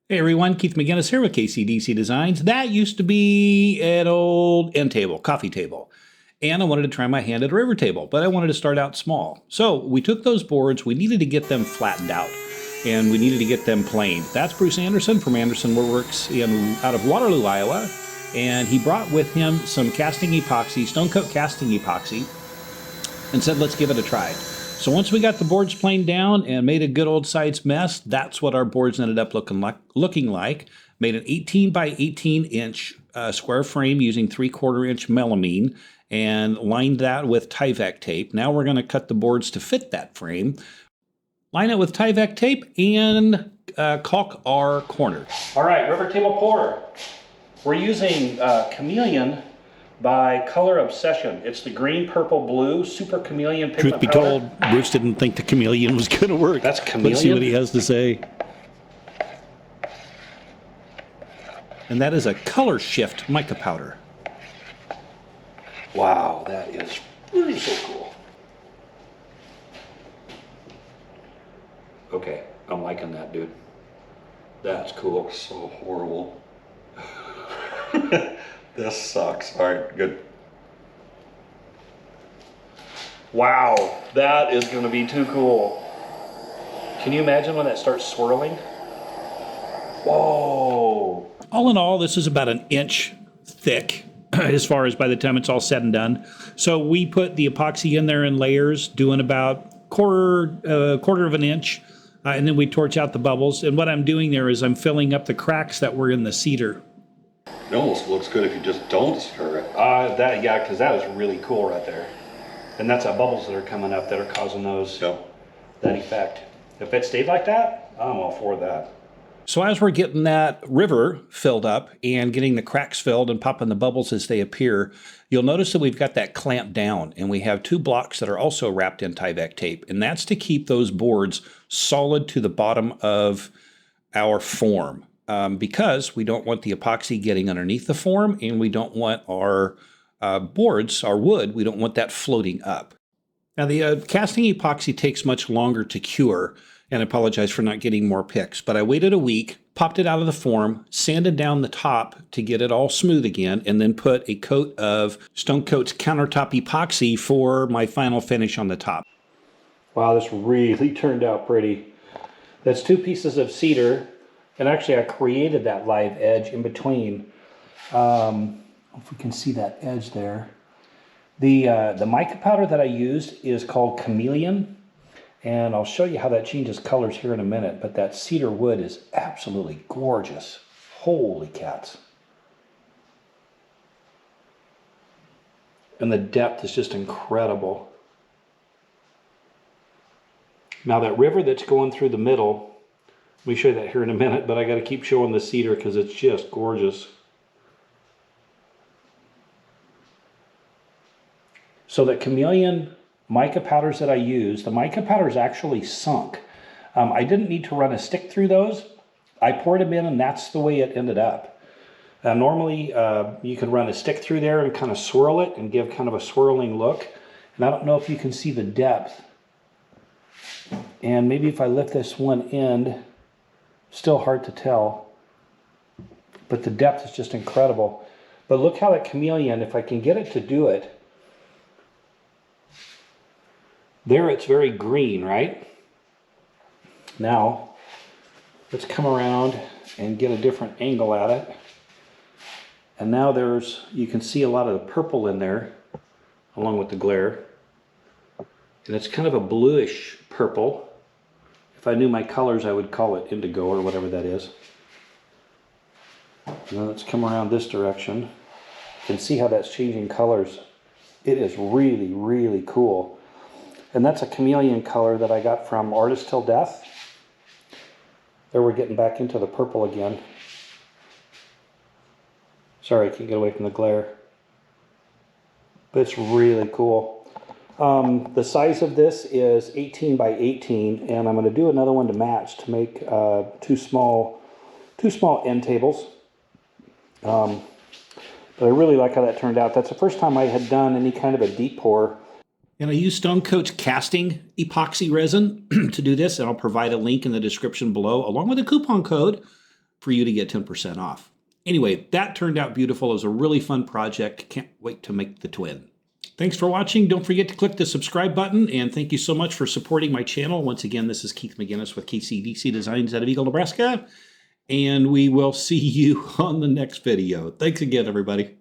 Hey everyone, Keith McGinnis here with KCDC Designs. That used to be an old end table, coffee table. And I wanted to try my hand at a river table, but I wanted to start out small. So we took those boards, we needed to get them flattened out, and we needed to get them planed. That's Bruce Anderson from Anderson Woodworks out of Waterloo, Iowa. And he brought with him some casting epoxy, stone coat casting epoxy, and said, let's give it a try. So once we got the boards planed down and made a good old sized mess, that's what our boards ended up looking like. Made an 18 by 18 inch square frame using 3/4 inch melamine and lined that with Tyvek tape. Now we're going to cut the boards to fit that frame, line it with Tyvek tape, and caulk our corners. All right, river table pour. We're using Chameleon by Color Obsession. It's the green, purple, blue Super Chameleon pigment Truth be powder. told, Bruce didn't think the Chameleon was going to work. That's Chameleon? Let's see what he has to say. And that is a color shift mica powder. Wow, that is really so cool. Okay, I'm liking that, dude. That's cool. So horrible. This sucks. All right, good. Wow, that is going to be too cool. Can you imagine when that starts swirling? Whoa. All in all, this is about an inch thick as far as by the time it's all said and done. So we put the epoxy in there in layers, doing about quarter of an inch, and then we torch out the bubbles. And what I'm doing there is I'm filling up the cracks that were in the cedar. It almost looks good if you just don't stir it. Yeah, because that is really cool right there. And that's the bubbles that are coming up that are causing that effect. If it stayed like that, I'm all for that. So as we're getting that river filled up and getting the cracks filled and popping the bubbles as they appear, you'll notice that we've got that clamped down, and we have 2 blocks that are also wrapped in Tyvek tape. And that's to keep those boards solid to the bottom of our form. Because we don't want the epoxy getting underneath the form, and we don't want our boards, our wood, we don't want that floating up. Now the casting epoxy takes much longer to cure, and I apologize for not getting more picks, but I waited a week, popped it out of the form, sanded down the top to get it all smooth again, and then put a coat of Stone Coat's Countertop epoxy for my final finish on the top. Wow, this really turned out pretty. That's 2 pieces of cedar. And actually, I created that live edge in between. If we can see that edge there. The mica powder that I used is called Chameleon. And I'll show you how that changes colors here in a minute. But that cedar wood is absolutely gorgeous. Holy cats. And the depth is just incredible. Now that river that's going through the middle, let me show you that here in a minute, but I got to keep showing the cedar because it's just gorgeous. So the Chameleon mica powders that I use, the mica powder is actually sunk. I didn't need to run a stick through those. I poured them in, and that's the way it ended up. Normally, you could run a stick through there and kind of swirl it and give kind of a swirling look. And I don't know if you can see the depth. And maybe if I lift this one end, still hard to tell, but the depth is just incredible. But look how that Chameleon, if I can get it to do it, there it's very green, right? Now, let's come around and get a different angle at it. And now you can see a lot of the purple in there, along with the glare. And it's kind of a bluish purple. If I knew my colors, I would call it indigo or whatever that is. Now let's come around this direction. You can see how that's changing colors. It is really, really cool. And that's a Chameleon color that I got from Artist Till Death. There we're getting back into the purple again. Sorry, I can't get away from the glare. But it's really cool. The size of this is 18 by 18, and I'm going to do another one to match to make 2 small end tables. But I really like how that turned out. That's the first time I had done any kind of a deep pour. And I use Stone Coat's casting epoxy resin to do this, and I'll provide a link in the description below, along with a coupon code for you to get 10% off. Anyway, that turned out beautiful. It was a really fun project. Can't wait to make the twin. Thanks for watching. Don't forget to click the subscribe button, and thank you so much for supporting my channel. Once again, this is Keith McGinnis with KCDC Designs out of Eagle, Nebraska, and we will see you on the next video. Thanks again, everybody.